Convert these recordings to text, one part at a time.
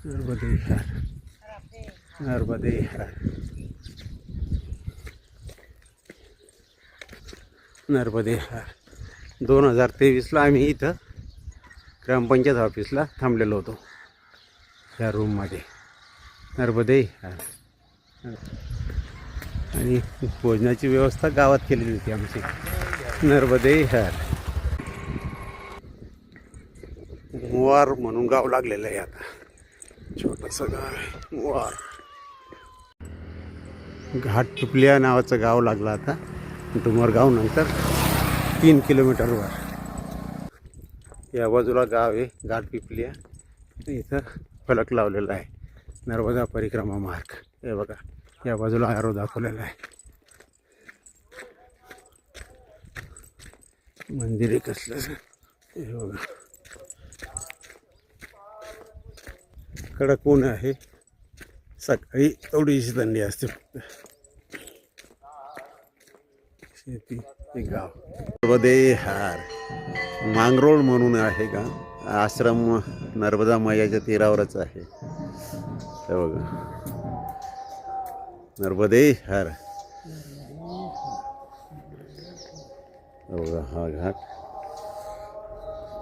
नर्मदे हर, नर्मदे हर, नर्मदे हर. 2023ला आम्ही इथं ग्रामपंचायत ऑफिसला थांबलेलो होतो ह्या रूममध्ये. नर्मदे हर. आणि भोजनाची व्यवस्था गावात केलेली होती आमची. नर्मदे हर. मुवार म्हणून गाव लागलेलं आहे आता. छोटंसं गाव आहे मुवार. घाटपिपल्या नावाचं गाव लागलं आता. डुमरगाव नंतर 3 किलोमीटरवर. या बाजूला गाव आहे घाटपिपल्या. इथं फलक लावलेला आहे नर्मदा परिक्रमा मार्ग. हे बघा या बाजूला आरो दाखवलेला आहे. मंदिर आहे कसलं हे बघा. कडक ऊन आहे. सकाळी थोडीशी थंडी असते फक्त. शेती हे गाव नर्मदे हार. मांगरोळ म्हणून आहे का आश्रम. नर्मदा मैयाच्या तीरावरच आहे. हे बघा नर्मदे हर. बघा हा घाट.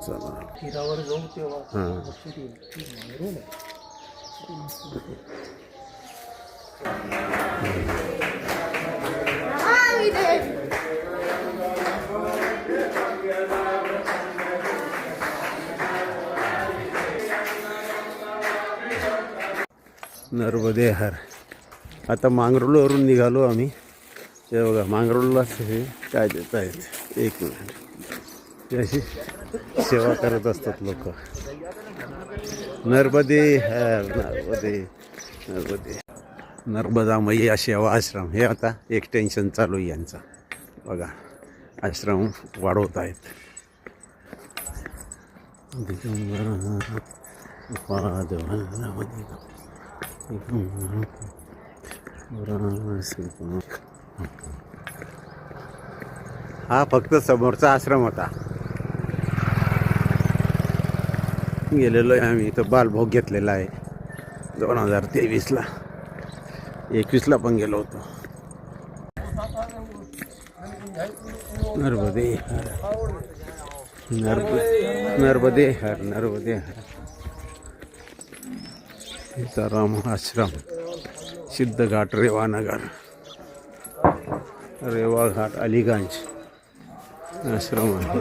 चला तीरावर जाऊ तेव्हा हां. नर्मदे हर. आता मांगरोळवरून निघालो आम्ही. हे बघा मांगरोळलाच हे काय देत आहेत. एक मिनिट. अशी सेवा करत असतात लोक. नर्मदे हर. नर्मदे नर्मदे. नर्मदा मैया सेवा आश्रम हे आता एक्सटेन्शन चालू आहे यांचा. बघा आश्रम वाढवत आहेत. हा फक्त समोरचा आश्रम होता. गेलेलो आहे आम्ही. इथं बालभोग घेतलेला आहे 2023ला. 21ला पण गेलो होतो. नर्मदे हर. नर्मदे हर. नर्मदे हर. सीताराम आश्रम सिद्धघाट रेवानगर. रेवाघाट अलीगंज आश्रम आहे.